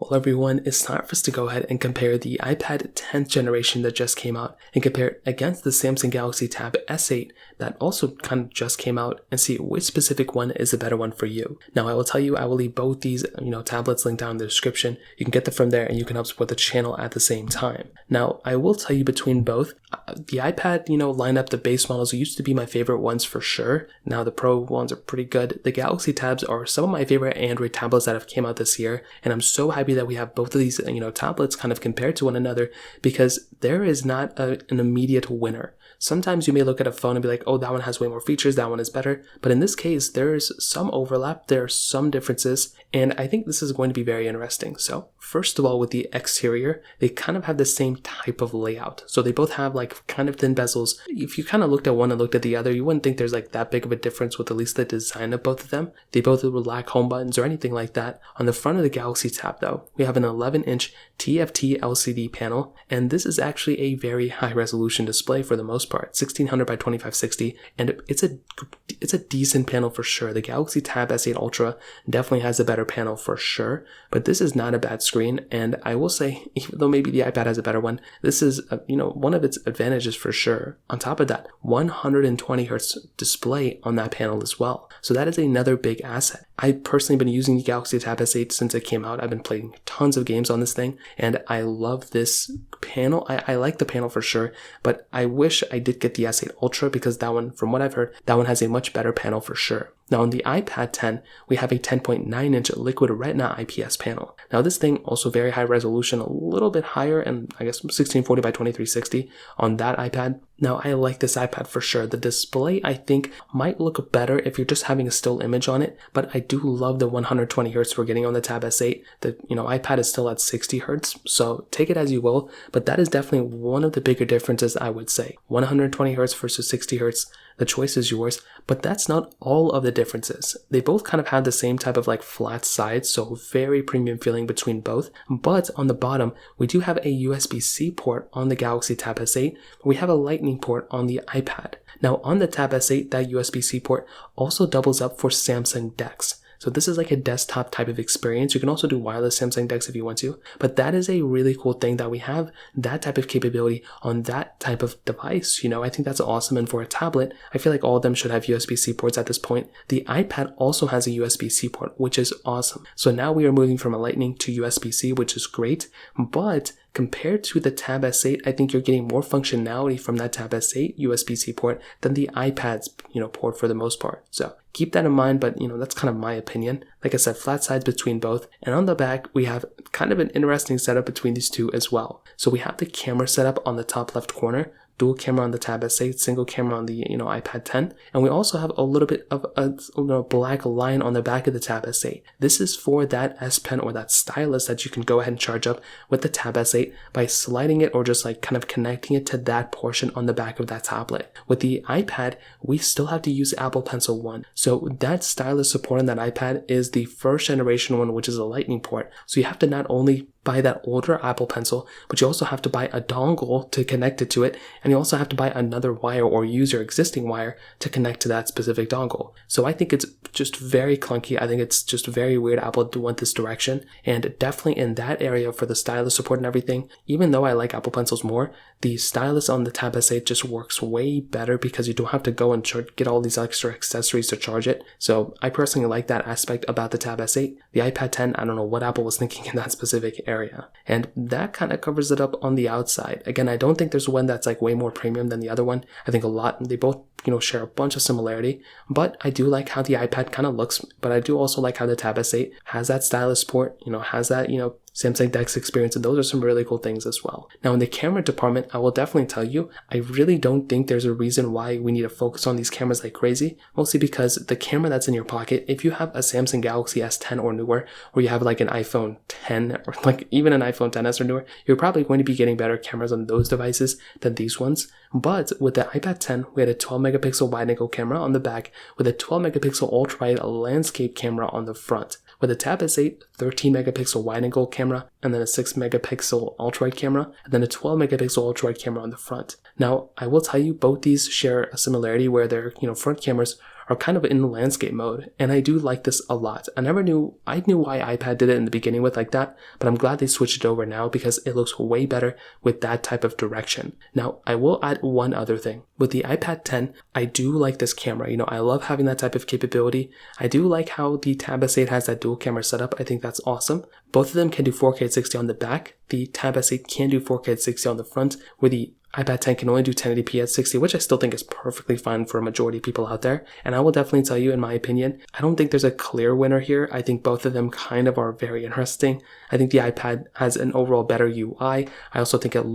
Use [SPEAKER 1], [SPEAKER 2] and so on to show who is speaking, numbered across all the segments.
[SPEAKER 1] Well, everyone, it's time for us to go ahead and compare the iPad 10th generation that just came out and compare it against the Samsung Galaxy Tab S8 that also kind of just came out and see which specific one is the better one for you. Now, I will tell you, I will leave both these, tablets linked down in the description. You can get them from there and you can help support the channel at the same time. Now, I will tell you between both, the iPad, lineup, the base models used to be my favorite ones for sure. Now, the Pro ones are pretty good. The Galaxy Tabs are some of my favorite Android tablets that have came out this year, and I'm so happy that we have both of these, tablets kind of compared to one another, because there is not an immediate winner. Sometimes you may look at a phone and be like, oh, that one has way more features, that one is better. But in this case, there's some overlap, there are some differences, and I think this is going to be very interesting. So first of all, with the exterior, they kind of have the same type of layout. So they both have like kind of thin bezels. If you kind of looked at one and looked at the other, you wouldn't think there's like that big of a difference with at least the design of both of them. They both would lack home buttons or anything like that. On the front of the Galaxy Tab though, we have an 11-inch TFT LCD panel, and this is actually a very high resolution display for the most part, 1600 by 2560, and it's a decent panel for sure. The Galaxy Tab S8 Ultra definitely has a better panel for sure, but this is not a bad screen, and I will say, even though maybe the iPad has a better one, this is one of its advantages for sure. On top of that, 120 Hz display on that panel as well, so that is another big asset. I've personally been using the Galaxy Tab S8 since it came out. I've been playing tons of games on this thing, and I love this panel. I like the panel for sure, but I wish I did get the S8 Ultra, because that one, from what I've heard, that one has a much better panel for sure. Now on the iPad 10, we have a 10.9-inch Liquid Retina IPS panel. Now this thing also very high resolution, a little bit higher, and I guess 1640 by 2360 on that iPad. Now I like this iPad for sure. The display I think might look better if you're just having a still image on it, but I do love the 120 Hz we're getting on the Tab S8. The iPad is still at 60 Hz, so take it as you will, but that is definitely one of the bigger differences, I would say. 120 Hz versus 60 Hz. The choice is yours, but that's not all of the differences. They both kind of have the same type of like flat sides, so very premium feeling between both. But on the bottom, we do have a USB-C port on the Galaxy Tab S8. We have a Lightning port on the iPad. Now on the Tab S8, that USB-C port also doubles up for Samsung DeX. So this is like a desktop type of experience. You can also do wireless Samsung DeX if you want to, but that is a really cool thing that we have that type of capability on that type of device. I think that's awesome. And for a tablet, I feel like all of them should have USB-C ports at this point. The iPad also has a USB-C port, which is awesome. So now we are moving from a Lightning to USB-C, which is great, but compared to the Tab S8, I think you're getting more functionality from that Tab S8 USB-C port than the iPad's, port for the most part. So keep that in mind, but that's kind of my opinion. Like I said, flat sides between both. And on the back, we have kind of an interesting setup between these two as well. So we have the camera setup on the top left corner, dual camera on the Tab S8, single camera on the iPad 10, and we also have a little bit of a black line on the back of the Tab S8. This is for that S Pen or that stylus that you can go ahead and charge up with the Tab S8 by sliding it or just like kind of connecting it to that portion on the back of that tablet. With the iPad, we still have to use Apple Pencil 1. So that stylus support on that iPad is the first generation one, which is a Lightning port. So you have to not only buy that older Apple Pencil, but you also have to buy a dongle to connect it to it, and you also have to buy another wire or use your existing wire to connect to that specific dongle. So I think it's just very clunky. I think it's just very weird Apple to want this direction, and definitely in that area for the stylus support and everything, even though I like Apple Pencils more, the stylus on the Tab S8 just works way better because you don't have to go and get all these extra accessories to charge it. So I personally like that aspect about the Tab S8. The iPad 10, I don't know what Apple was thinking in that specific area. And that kind of covers it up on the outside. Again, I don't think there's one that's like way more premium than the other one. I think they both, share a bunch of similarity, but I do like how the iPad kind of looks, but I do also like how the Tab S8 has that stylus port, has that, Samsung DeX experience, and those are some really cool things as well. Now in the camera department, I will definitely tell you, I really don't think there's a reason why we need to focus on these cameras like crazy, mostly because the camera that's in your pocket, if you have a Samsung Galaxy S10 or newer, or you have like an iPhone 10 or like even an iPhone XS or newer, you're probably going to be getting better cameras on those devices than these ones. But with the iPad 10, we had a 12 megapixel wide angle camera on the back with a 12 megapixel ultra wide landscape camera on the front. With the Tab S8, 13 megapixel wide angle camera, and then a 6 megapixel ultra wide camera, and then a 12 megapixel ultra wide camera on the front. Now, I will tell you, both these share a similarity where their front cameras are kind of in landscape mode, and I do like this a lot. I knew why iPad did it in the beginning with like that, but I'm glad they switched it over now because it looks way better with that type of direction. Now, I will add one other thing. With the iPad 10, I do like this camera. I love having that type of capability. I do like how the Tab S8 has that dual camera setup. I think that's awesome. Both of them can do 4K at 60 on the back. The Tab S8 can do 4K at 60 on the front, where the iPad 10 can only do 1080p at 60, which I still think is perfectly fine for a majority of people out there. And I will definitely tell you, in my opinion, I don't think there's a clear winner here. I think both of them kind of are very interesting. I think the iPad has an overall better UI. I also think it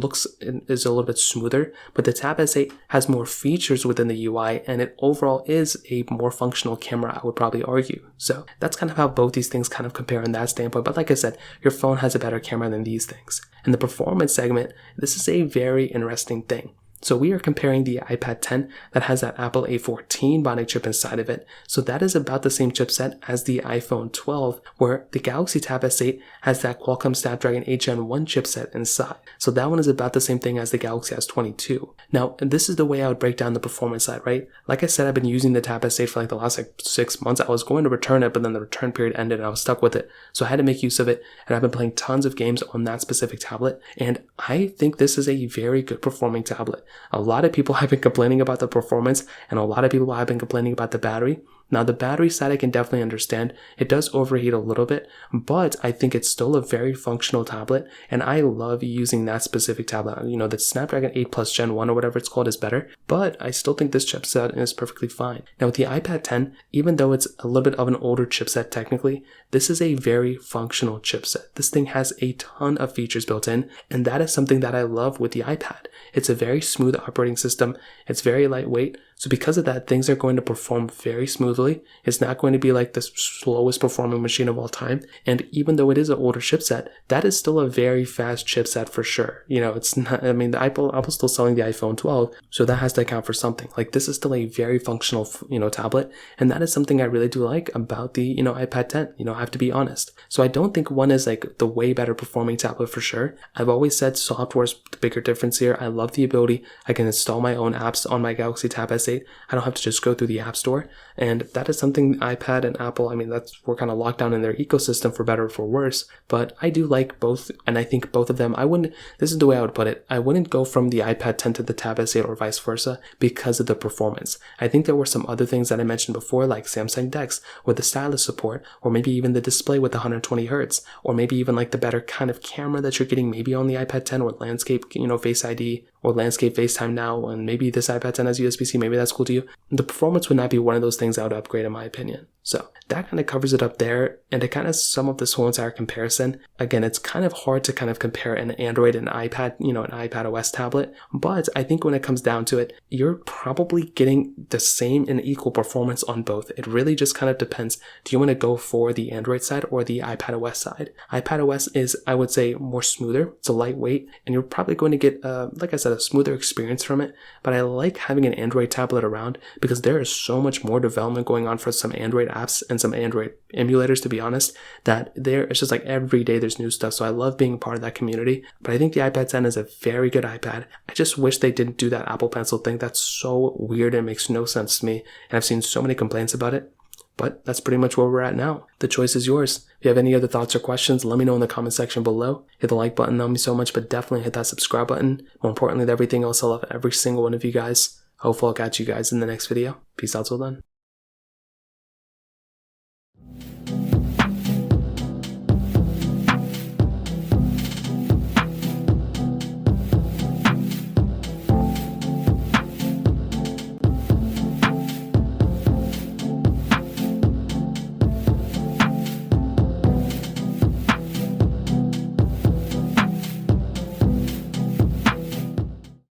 [SPEAKER 1] is a little bit smoother, but the Tab S8 has more features within the UI, and it overall is a more functional camera, I would probably argue. So that's kind of how both these things kind of compare in that standpoint. But like I said, your phone has a better camera than these things. In the performance segment, this is a very interesting thing. So we are comparing the iPad 10 that has that Apple A14 Bionic chip inside of it. So that is about the same chipset as the iPhone 12, where the Galaxy Tab S8 has that Qualcomm Snapdragon 8 Gen 1 chipset inside. So that one is about the same thing as the Galaxy S22. Now, this is the way I would break down the performance side, right? Like I said, I've been using the Tab S8 for like the last 6 months. I was going to return it, but then the return period ended and I was stuck with it. So I had to make use of it, and I've been playing tons of games on that specific tablet. And I think this is a very good performing tablet. A lot of people have been complaining about the performance, and a lot of people have been complaining about the battery. Now, the battery side I can definitely understand. It does overheat a little bit, but I think it's still a very functional tablet, and I love using that specific tablet. The Snapdragon 8 Plus Gen 1 or whatever it's called is better, but I still think this chipset is perfectly fine. Now, with the iPad 10, even though it's a little bit of an older chipset technically, this is a very functional chipset. This thing has a ton of features built in, and that is something that I love with the iPad. It's a very smooth operating system. It's very lightweight. So because of that, things are going to perform very smoothly. It's not going to be like the slowest performing machine of all time. And even though it is an older chipset, that is still a very fast chipset for sure. It's not, the Apple's still selling the iPhone 12, so that has to account for something. Like, this is still a very functional, tablet. And that is something I really do like about the, iPad 10. I have to be honest. So I don't think one is like the way better performing tablet for sure. I've always said software is the bigger difference here. I love the ability I can install my own apps on my Galaxy Tab S8. I don't have to just go through the App Store, and that is something iPad and Apple, we're kind of locked down in their ecosystem for better or for worse, but I do like both, and I think both of them, this is the way I would put it, I wouldn't go from the iPad 10 to the Tab S8 or vice versa because of the performance. I think there were some other things that I mentioned before, like Samsung DeX with the stylus support, or maybe even the display with the 120 Hz, or maybe even like the better kind of camera that you're getting maybe on the iPad 10 with landscape, Face ID, or landscape FaceTime now, and maybe this iPad 10 has USB-C, maybe that's cool to you. The performance would not be one of those things I would upgrade in my opinion. So that kind of covers it up there, and to kind of sum up this whole entire comparison, again, it's kind of hard to kind of compare an Android and iPad, an iPad OS tablet, but I think when it comes down to it, you're probably getting the same and equal performance on both. It really just kind of depends. Do you want to go for the Android side or the iPad OS side? iPad OS is, I would say, more smoother. It's a lightweight, and you're probably going to get, like I said, a smoother experience from it, but I like having an Android tablet around because there is so much more development going on for some Android apps and some Android emulators, to be honest, that it's just like every day there's new stuff. So I love being part of that community, but I think the iPad 10 is a very good iPad. I just wish they didn't do that Apple Pencil thing. That's so weird and makes no sense to me, and I've seen so many complaints about it. But that's pretty much where we're at now. The choice is yours. If you have any other thoughts or questions, let me know in the comment section below. Hit the like button, that would mean so much, but definitely hit that subscribe button. More importantly than everything else, I love every single one of you guys. Hopefully I'll catch you guys in the next video. Peace out till then.